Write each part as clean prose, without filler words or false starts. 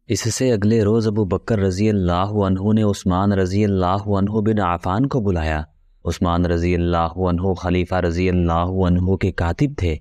اس سے اگلے روز ابو بکر رضی اللہ عنہ نے عثمان رضی اللہ عنہ بن عفان کو بلایا۔ عثمان رضی اللہ عنہ خلیفہ رضی اللہ عنہ کے کاتب تھے۔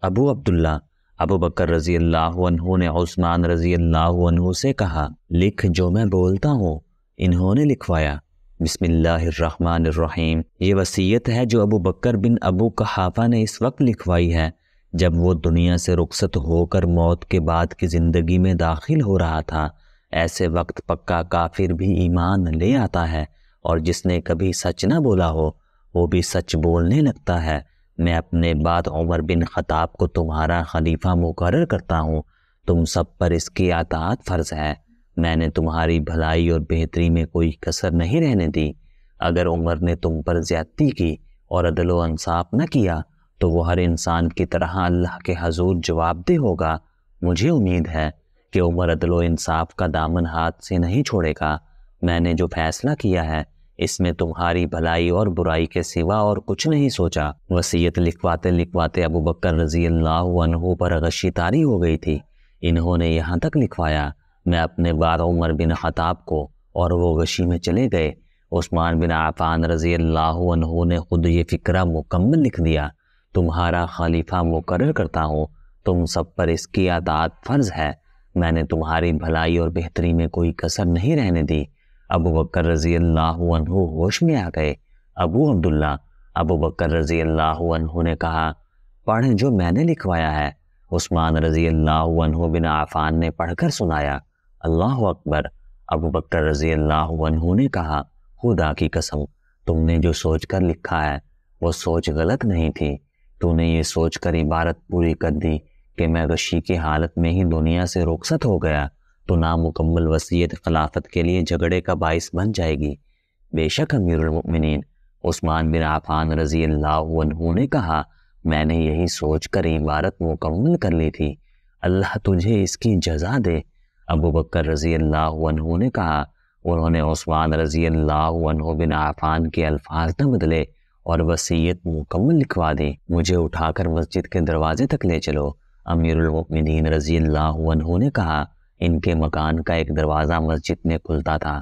ابو عبداللہ ابو بکر رضی اللہ عنہ نے عثمان رضی اللہ عنہ سے کہا، لکھ جو میں بولتا ہوں۔ انہوں نے لکھوایا، بسم اللہ الرحمن الرحیم۔ یہ وصیت ہے جو ابو بکر بن ابو قحافہ نے اس وقت لکھوائی ہے جب وہ دنیا سے رخصت ہو کر موت کے بعد کی زندگی میں داخل ہو رہا تھا۔ ایسے وقت پکا کافر بھی ایمان لے آتا ہے، اور جس نے کبھی سچ نہ بولا ہو وہ بھی سچ بولنے لگتا ہے۔ میں اپنے بعد عمر بن خطاب کو تمہارا خلیفہ مقرر کرتا ہوں۔ تم سب پر اس کی اطاعت فرض ہے۔ میں نے تمہاری بھلائی اور بہتری میں کوئی کسر نہیں رہنے دی۔ اگر عمر نے تم پر زیادتی کی اور عدل و انصاف نہ کیا تو وہ ہر انسان کی طرح اللہ کے حضور جواب دہ ہوگا۔ مجھے امید ہے کہ عمر عدل و انصاف کا دامن ہاتھ سے نہیں چھوڑے گا۔ میں نے جو فیصلہ کیا ہے اس میں تمہاری بھلائی اور برائی کے سوا اور کچھ نہیں سوچا۔ وصیت لکھواتے لکھواتے ابو بکر رضی اللہ عنہ پر غشی طاری ہو گئی تھی۔ انہوں نے یہاں تک لکھوایا، میں اپنے بعد عمر بن خطاب کو، اور وہ غشی میں چلے گئے۔ عثمان بن عفان رضی اللہ عنہ نے خود یہ فکرہ مکمل لکھ دیا، تمہارا خلیفہ مقرر کرتا ہوں۔ تم سب پر اس کی اطاعت فرض ہے۔ میں نے تمہاری بھلائی اور بہتری میں کوئی کسر نہیں رہنے دی۔ ابو بکر رضی اللہ عنہ ہوش میں آ گئے۔ ابو عبداللہ ابو بکر رضی اللہ عنہ نے کہا، پڑھ جو میں نے لکھوایا ہے۔ عثمان رضی اللہ عنہ بن عفان نے پڑھ کر سنایا۔ اللہ اکبر۔ ابو بکر رضی اللہ عنہ نے کہا، خدا کی قسم، تم نے جو سوچ کر لکھا ہے وہ سوچ غلط نہیں تھی۔ تو نے یہ سوچ کر عبارت پوری کر دی کہ میں غشی کی حالت میں ہی دنیا سے رخصت ہو گیا تو نامکمل وصیت خلافت کے لیے جھگڑے کا باعث بن جائے گی۔ بے شک امیر المؤمنین عثمان بن عفان رضی اللہ عنہ نے کہا، میں نے یہی سوچ کر عبارت مکمل کر لی تھی۔ اللہ تجھے اس کی جزا دے۔ ابو بکر رضی اللہ عنہ نے کہا، انہوں نے عثمان رضی اللہ عنہ بن عفان کے الفاظ نہ بدلے اور وصیت مکمل لکھوا دی۔ مجھے اٹھا کر مسجد کے دروازے تک لے چلو۔ امیر المؤمنین رضی اللہ عنہ نے کہا، ان کے مکان کا ایک دروازہ مسجد میں کھلتا تھا۔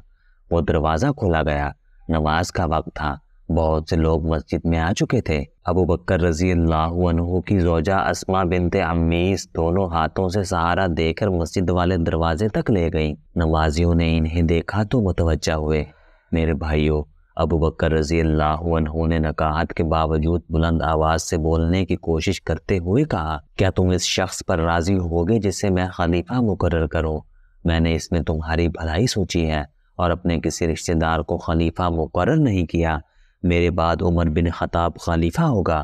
وہ دروازہ کھولا گیا۔ نماز کا وقت تھا۔ بہت سے لوگ مسجد میں آ چکے تھے۔ ابو بکر رضی اللہ عنہ کی زوجہ اسماء بنت عمیس دونوں ہاتھوں سے سہارا دے کر مسجد والے دروازے تک لے گئیں۔ نمازیوں نے انہیں دیکھا تو متوجہ ہوئے۔ میرے بھائیوں، ابو بکر رضی اللہ عنہ نے نکاحت کے باوجود بلند آواز سے بولنے کی کوشش کرتے ہوئے کہا، کیا تم اس شخص پر راضی ہوگے جسے میں خلیفہ مقرر کروں؟ میں نے اس میں تمہاری بھلائی سوچی ہے اور اپنے کسی رشتہ دار کو خلیفہ مقرر نہیں کیا۔ میرے بعد عمر بن خطاب خلیفہ ہوگا۔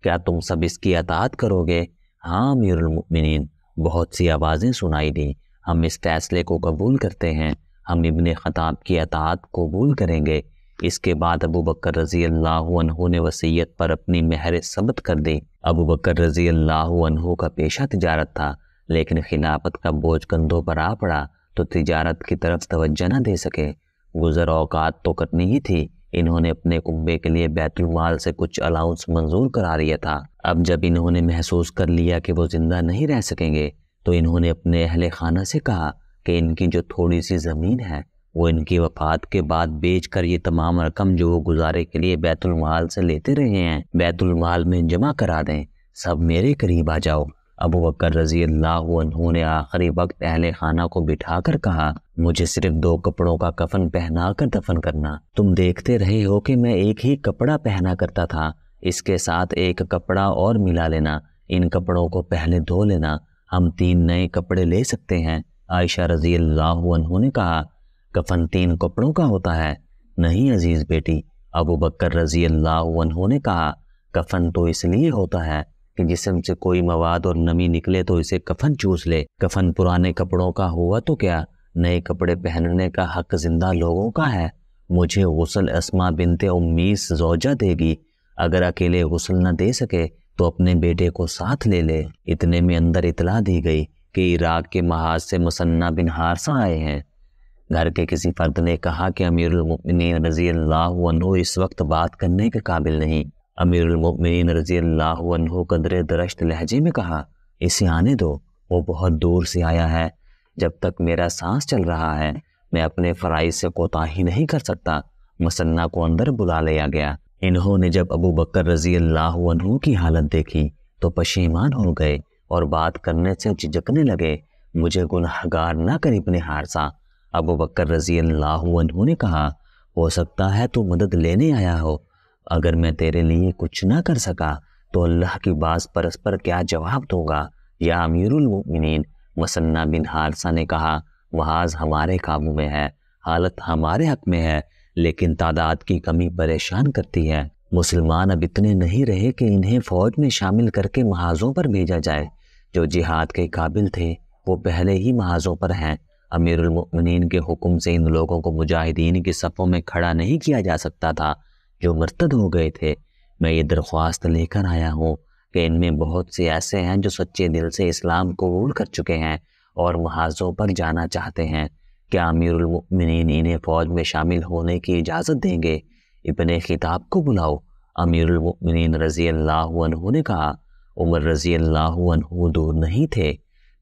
کیا تم سب اس کی اطاعت کرو گے؟ ہاں امیر المؤمنین۔ بہت سی آوازیں سنائی دیں۔ ہم اس فیصلے کو قبول کرتے ہیں۔ ہم ابن خطاب کی اطاعت قبول کریں گے۔ اس کے بعد ابو بکر رضی اللہ عنہ نے وصیت پر اپنی مہر ثبت کر دی۔ ابو بکر رضی اللہ عنہ کا پیشہ تجارت تھا، لیکن خلافت کا بوجھ کندھوں پر آ پڑا تو تجارت کی طرف توجہ نہ دے سکے۔ گزر اوقات تو کرنی ہی تھی۔ انہوں نے اپنے کنبے کے لیے بیت المال سے کچھ الاؤنس منظور کرا لیا تھا۔ اب جب انہوں نے محسوس کر لیا کہ وہ زندہ نہیں رہ سکیں گے تو انہوں نے اپنے اہل خانہ سے کہا کہ ان کی جو تھوڑی سی زمین ہے وہ ان کی وفات کے بعد بیچ کر یہ تمام رقم جو وہ گزارے کے لیے بیت المال سے لیتے رہے ہیں بیت المال میں جمع کرا دیں۔ سب میرے قریب آ جاؤ۔ ابو بکر رضی اللہ عنہ نے آخری وقت اہل خانہ کو بٹھا کر کہا، مجھے صرف 2 کپڑوں کا کفن پہنا کر دفن کرنا۔ تم دیکھتے رہے ہو کہ میں ایک ہی کپڑا پہنا کرتا تھا، اس کے ساتھ ایک کپڑا اور ملا لینا۔ ان کپڑوں کو پہلے دھو لینا۔ ہم 3 نئے کپڑے لے سکتے ہیں۔ عائشہ رضی اللہ عنہ نے کہا، کفن 3 کپڑوں کا ہوتا ہے؟ نہیں عزیز بیٹی۔ ابو بکر رضی اللہ عنہ نے کہا، کفن تو اس لیے ہوتا ہے کہ جسم سے کوئی مواد اور نمی نکلے تو اسے کفن چوس لے۔ کفن پرانے کپڑوں کا ہوا تو کیا، نئے کپڑے پہننے کا حق زندہ لوگوں کا ہے۔ مجھے غسل اسماء بنت امیس زوجہ دے گی۔ اگر اکیلے غسل نہ دے سکے تو اپنے بیٹے کو ساتھ لے لے۔ اتنے میں اندر اطلاع دی گئی کہ عراق کے محاذ سے مثنہ بن حارثہ آئے ہیں۔ گھر کے کسی فرد نے کہا کہ امیر المؤمنین رضی اللہ عنہ اس وقت بات کرنے کے قابل نہیں۔ امیر المؤمنین رضی اللہ عنہ قدرے درشت لہجے میں کہا، اسے آنے دو، وہ بہت دور سے آیا ہے۔ جب تک میرا سانس چل رہا ہے میں اپنے فرائض سے کوتاہی نہیں کر سکتا۔ مثنیٰ کو اندر بلا لیا گیا۔ انہوں نے جب ابو بکر رضی اللہ عنہ کی حالت دیکھی تو پشیمان ہو گئے اور بات کرنے سے جھجکنے لگے۔ مجھے گنہگار نہ کر ابن حارثہ۔ ابو بکر رضی اللہ عنہ نے کہا، ہو سکتا ہے تو مدد لینے آیا ہو، اگر میں تیرے لیے کچھ نہ کر سکا تو اللہ کی باز پرس پر کیا جواب دوں گا یا امیر المؤمنین؟ مثنیٰ بن حارثہ نے کہا، محاذ ہمارے قابو میں ہے، حالت ہمارے حق میں ہے، لیکن تعداد کی کمی پریشان کرتی ہے۔ مسلمان اب اتنے نہیں رہے کہ انہیں فوج میں شامل کر کے محاذوں پر بھیجا جائے۔ جو جہاد کے قابل تھے وہ پہلے ہی محاذوں پر ہیں۔ امیر المؤمنین کے حکم سے ان لوگوں کو مجاہدین کی صفوں میں کھڑا نہیں کیا جا سکتا تھا جو مرتد ہو گئے تھے۔ میں یہ درخواست لے کر آیا ہوں کہ ان میں بہت سے ایسے ہیں جو سچے دل سے اسلام قبول کر چکے ہیں اور محاذوں پر جانا چاہتے ہیں۔ کیا امیر المؤمنین انہیں فوج میں شامل ہونے کی اجازت دیں گے؟ ابن خطاب کو بلاؤ۔ امیر المؤمنین رضی اللہ عنہ نے کہا۔ عمر رضی اللہ عنہ دور نہیں تھے،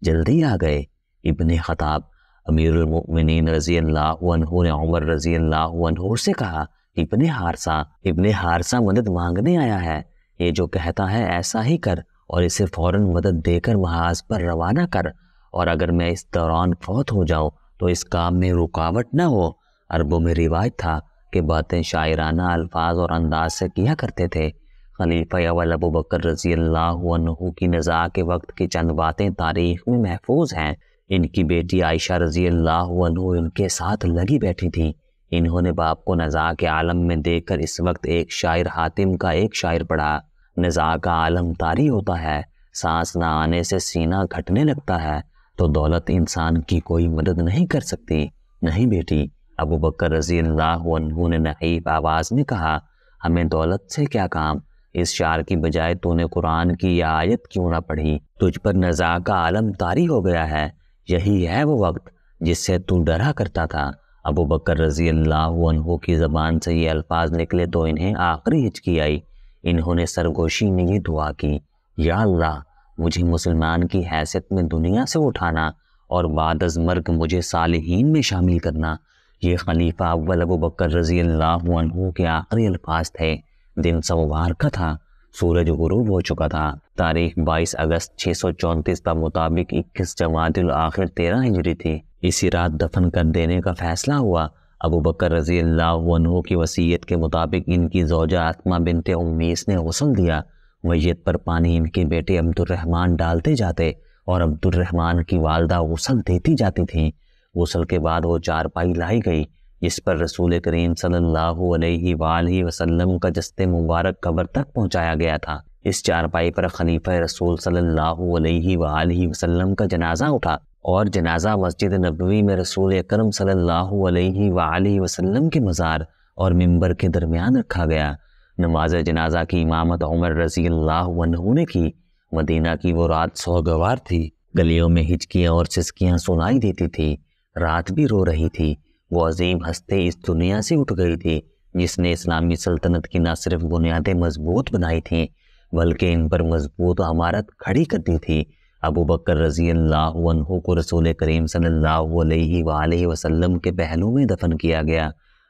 جلدی آ گئے۔ ابن خطاب امیر المؤمنین رضی اللہ عنہ نے عمر رضی اللہ عنہ سے کہا، ابن حارثہ مدد مانگنے آیا ہے، یہ جو کہتا ہے ایسا ہی کر اور اسے فوراً مدد دے کر محاذ پر روانہ کر، اور اگر میں اس دوران فوت ہو جاؤں تو اس کام میں رکاوٹ نہ ہو۔ عربوں میں روایت تھا کہ باتیں شاعرانہ الفاظ اور انداز سے کیا کرتے تھے۔ خلیفہ اول ابو بکر رضی اللہ عنہ کی نزاع کے وقت کی چند باتیں تاریخ میں محفوظ ہیں۔ ان کی بیٹی عائشہ رضی اللہ عنہ ان کے ساتھ لگی بیٹھی تھی۔ انہوں نے باپ کو نزاع کے عالم میں دیکھ کر اس وقت ایک شاعر حاتم کا ایک شاعر پڑھا، نزاع کا عالم طاری ہوتا ہے، سانس نہ آنے سے سینہ گھٹنے لگتا ہے، تو دولت انسان کی کوئی مدد نہیں کر سکتی۔ نہیں بیٹی، ابو بکر رضی اللہ عنہ نے نحیف آواز میں کہا، ہمیں دولت سے کیا کام؟ اس شعر کی بجائے تو نے قرآن کی یہ آیت کیوں نہ پڑھی؟ تجھ پر نزاع کا عالم طاری ہو گیا ہے، یہی ہے وہ وقت جس سے تو ڈرا کرتا تھا۔ ابو بکر رضی اللہ عنہ کی زبان سے یہ الفاظ نکلے تو انہیں آخری ہچکی آئی۔ انہوں نے سرگوشی میں یہ دعا کی، یا اللہ مجھے مسلمان کی حیثیت میں دنیا سے اٹھانا اور بعد از مرگ مجھے صالحین میں شامل کرنا۔ یہ خلیفہ اول ابو بکر رضی اللہ عنہ کے آخری الفاظ تھے۔ دن سوار کا تھا، سورج غروب ہو چکا تھا۔ تاریخ 22 اگست 634 کا مطابق 21 جمادی الاخر 13 ہجری تھی۔ اسی رات دفن کر دینے کا فیصلہ ہوا۔ ابو بکر رضی اللہ عنہ کی وصیت کے مطابق ان کی زوجہ اسماء بنت امیس نے غسل دیا۔ میت پر پانی ان کے بیٹے عبد الرحمن ڈالتے جاتے اور عبد الرحمن کی والدہ غسل دیتی جاتی تھیں۔ غسل کے بعد وہ چارپائی لائی گئی جس پر رسول کریم صلی اللہ علیہ وآلہ وسلم کا جسد مبارک قبر تک پہنچایا گیا تھا۔ اس چارپائی پر خلیفہ رسول صلی اللہ علیہ وآلہ وسلم کا جنازہ اٹھا اور جنازہ مسجد نبوی میں رسول اکرم صلی اللہ علیہ وآلہ وسلم کے مزار اور منبر کے درمیان رکھا گیا۔ نماز جنازہ کی امامت عمر رضی اللہ عنہ نے کی۔ مدینہ کی وہ رات سوگوار تھی، گلیوں میں ہچکیاں اور سسکیاں سنائی دیتی تھی، رات بھی رو رہی تھی۔ وہ عظیم ہستی اس دنیا سے اٹھ گئی تھی جس نے اسلامی سلطنت کی نہ صرف بنیادیں مضبوط بنائی تھیں بلکہ ان پر مضبوط عمارت کھڑی کر دی تھی۔ ابو بکر رضی اللہ عنہ کو رسول کریم صلی اللہ علیہ وآلہ وسلم کے پہلو میں دفن کیا گیا۔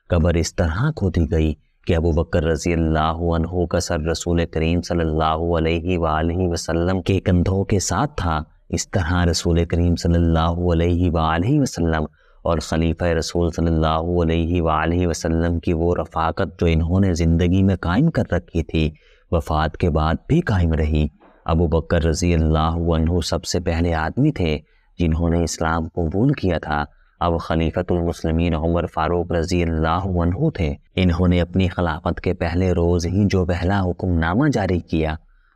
قبر اس طرح کھودی گئی کہ ابو بکر رضی اللہ عنہ کا سر رسول کریم صلی اللہ علیہ وآلہ وسلم کے کندھوں کے ساتھ تھا۔ اس طرح رسول کریم صلی اللہ علیہ وآلہ وسلم اور خلیفہ رسول صلی اللہ علیہ وآلہ وسلم کی وہ رفاقت جو انہوں نے زندگی میں قائم کر رکھی تھی وفات کے بعد بھی قائم رہی۔ ابو بکر رضی اللہ عنہ سب سے پہلے آدمی تھے جنہوں نے اسلام قبول کیا تھا۔ اب خلیفۃ المسلمین عمر فاروق رضی اللہ عنہ تھے۔ انہوں نے اپنی خلافت کے پہلے روز ہی جو پہلا حکم نامہ جاری کیا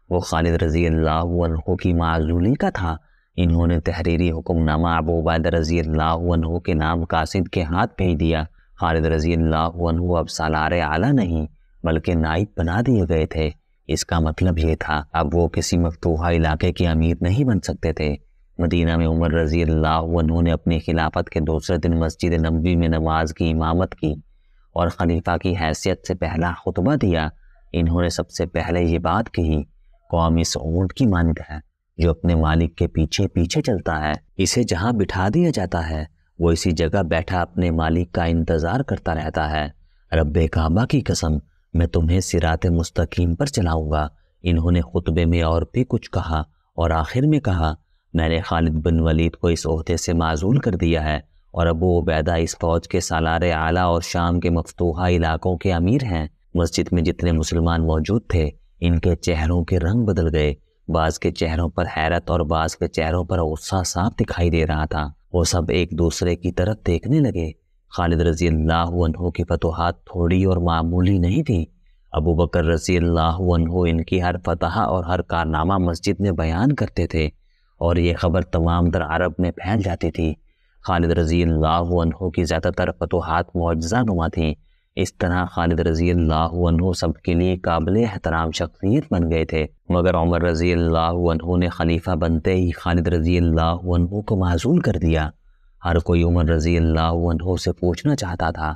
وہ خالد رضی اللہ عنہ کی معزولی کا تھا۔ انہوں نے تحریری حکم نامہ ابو عبیدہ رضی اللہ عنہ کے نام قاصد کے ہاتھ بھیج دیا۔ خالد رضی اللہ عنہ اب سالار اعلیٰ نہیں بلکہ نائب بنا دیے گئے تھے۔ اس کا مطلب یہ تھا اب وہ کسی مفتوحہ علاقے کے امیر نہیں بن سکتے تھے۔ مدینہ میں عمر رضی اللہ عنہ نے اپنی خلافت کے دوسرے دن مسجد نبوی میں نماز کی امامت کی اور خلیفہ کی حیثیت سے پہلا خطبہ دیا۔ انہوں نے سب سے پہلے یہ بات کہی، قوم اس اونٹ کی مانند ہے جو اپنے مالک کے پیچھے پیچھے چلتا ہے، اسے جہاں بٹھا دیا جاتا ہے وہ اسی جگہ بیٹھا اپنے مالک کا انتظار کرتا رہتا ہے۔ رب کعبہ کی قسم، میں تمہیں صراط مستقیم پر چلاؤں گا۔ انہوں نے خطبے میں اور بھی کچھ کہا اور آخر میں کہا، میں نے خالد بن ولید کو اس عہدے سے معزول کر دیا ہے اور ابو عبیدہ اس فوج کے سالار اعلیٰ اور شام کے مفتوحہ علاقوں کے امیر ہیں۔ مسجد میں جتنے مسلمان موجود تھے ان کے چہروں کے رنگ بدل گئے، بعض کے چہروں پر حیرت اور بعض کے چہروں پر غصہ صاف دکھائی دے رہا تھا۔ وہ سب ایک دوسرے کی طرف دیکھنے لگے۔ خالد رضی اللہ عنہ کی فتوحات تھوڑی اور معمولی نہیں تھی۔ ابو بکر رضی اللہ عنہ ان کی ہر فتح اور ہر کارنامہ مسجد میں بیان کرتے تھے اور یہ خبر تمام در عرب میں پھیل جاتی تھی۔ خالد رضی اللہ عنہ کی زیادہ تر فتوحات معجزہ نما تھیں۔ اس طرح خالد رضی اللہ عنہ سب کے لیے قابل احترام شخصیت بن گئے تھے، مگر عمر رضی اللہ عنہ نے خلیفہ بنتے ہی خالد رضی اللہ عنہ کو معزول کر دیا۔ ہر کوئی عمر رضی اللہ عنہ سے پوچھنا چاہتا تھا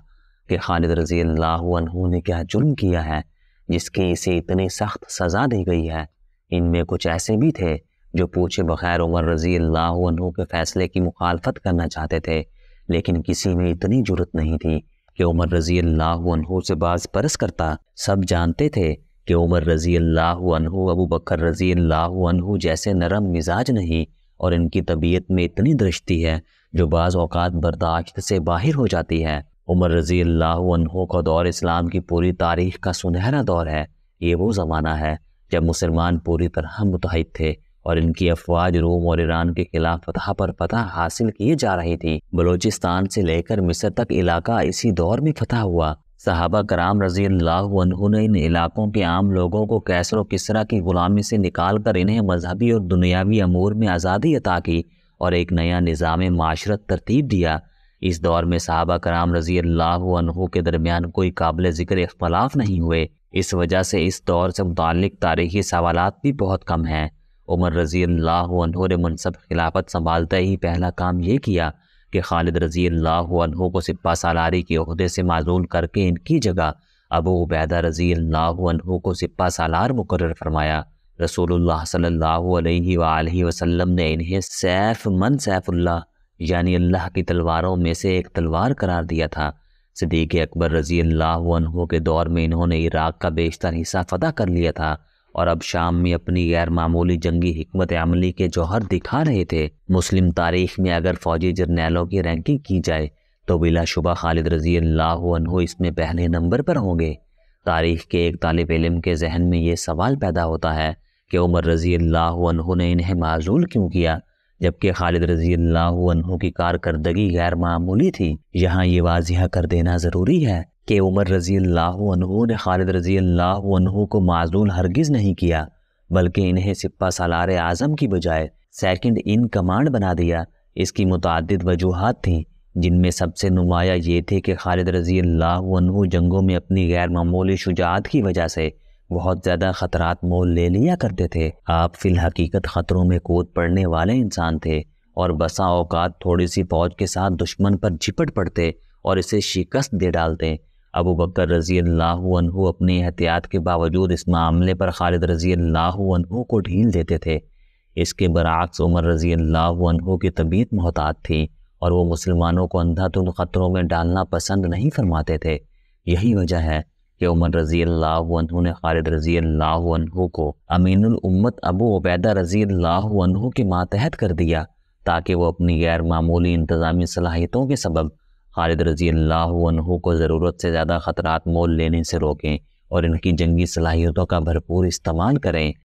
کہ خالد رضی اللہ عنہ نے کیا جرم کیا ہے جس کی اسے اتنی سخت سزا دی گئی ہے۔ ان میں کچھ ایسے بھی تھے جو پوچھے بغیر عمر رضی اللہ عنہ کے فیصلے کی مخالفت کرنا چاہتے تھے، لیکن کسی میں اتنی جرت نہیں تھی کہ عمر رضی اللہ عنہ سے باز پرس کرتا۔ سب جانتے تھے کہ عمر رضی اللہ عنہ ابو بکر رضی اللہ عنہ جیسے نرم مزاج نہیں، اور ان کی طبیعت میں اتنی درشتی ہے جو بعض اوقات برداشت سے باہر ہو جاتی ہے۔ عمر رضی اللہ عنہ کا دور اسلام کی پوری تاریخ کا سنہرا دور ہے۔ یہ وہ زمانہ ہے جب مسلمان پوری طرح متحد تھے اور ان کی افواج روم اور ایران کے خلاف فتح پر فتح حاصل کیے جا رہی تھی۔ بلوچستان سے لے کر مصر تک علاقہ اسی دور میں فتح ہوا۔ صحابہ کرام رضی اللہ عنہ نے ان علاقوں کے عام لوگوں کو کیسر و کسریٰ کی غلامی سے نکال کر انہیں مذہبی اور دنیاوی امور میں آزادی عطا کی اور ایک نیا نظام معاشرت ترتیب دیا۔ اس دور میں صحابہ کرام رضی اللہ عنہ کے درمیان کوئی قابل ذکر اختلاف نہیں ہوئے۔ اس وجہ سے اس دور سے متعلق تاریخی سوالات بھی بہت کم ہیں۔ عمر رضی اللہ عنہ نے منصب خلافت سنبھالتے ہی پہلا کام یہ کیا کہ خالد رضی اللہ عنہ کو سپہ سالاری کے عہدے سے معزول کر کے ان کی جگہ ابو عبیدہ رضی اللہ عنہ کو سپہ سالار مقرر فرمایا۔ رسول اللہ صلی اللہ علیہ وآلہ وسلم نے انہیں سیف من سیف اللہ، یعنی اللہ کی تلواروں میں سے ایک تلوار قرار دیا تھا۔ صدیق اکبر رضی اللہ عنہ کے دور میں انہوں نے عراق کا بیشتر حصہ فتح کر لیا تھا اور اب شام میں اپنی غیر معمولی جنگی حکمت عملی کے جوہر دکھا رہے تھے۔ مسلم تاریخ میں اگر فوجی جرنیلوں کی رینکنگ کی جائے تو بلا شبہ خالد رضی اللہ عنہ اس میں پہلے نمبر پر ہوں گے۔ تاریخ کے ایک طالب علم کے ذہن میں یہ سوال پیدا ہوتا ہے کہ عمر رضی اللہ عنہ نے انہیں معزول کیوں کیا جبکہ خالد رضی اللہ عنہ کی کارکردگی غیر معمولی تھی۔ یہاں یہ واضح کر دینا ضروری ہے کہ عمر رضی اللہ عنہ نے خالد رضی اللہ عنہ کو معزول ہرگز نہیں کیا، بلکہ انہیں سپہ سالار اعظم کی بجائے سیکنڈ ان کمانڈ بنا دیا۔ اس کی متعدد وجوہات تھیں، جن میں سب سے نمایاں یہ تھے کہ خالد رضی اللہ عنہ جنگوں میں اپنی غیر معمولی شجاعت کی وجہ سے بہت زیادہ خطرات مول لے لیا کرتے تھے۔ آپ فی الحقیقت خطروں میں کود پڑنے والے انسان تھے اور بسا اوقات تھوڑی سی فوج کے ساتھ دشمن پر جھپٹ پڑتے اور اسے شکست دے ڈالتے۔ ابو بکر رضی اللہ عنہ اپنی احتیاط کے باوجود اس معاملے پر خالد رضی اللہ عنہ کو ڈھیل دیتے تھے۔ اس کے برعکس عمر رضی اللہ عنہ کی طبیعت محتاط تھی اور وہ مسلمانوں کو اندھا دھند خطروں میں ڈالنا پسند نہیں فرماتے تھے۔ یہی وجہ ہے کہ عمر رضی اللہ عنہ نے خالد رضی اللہ عنہ کو امین الامت ابو عبیدہ رضی اللہ عنہ کے ماتحت کر دیا تاکہ وہ اپنی غیر معمولی انتظامی صلاحیتوں کے سبب خالد رضی اللہ عنہ کو ضرورت سے زیادہ خطرات مول لینے سے روکیں اور ان کی جنگی صلاحیتوں کا بھرپور استعمال کریں۔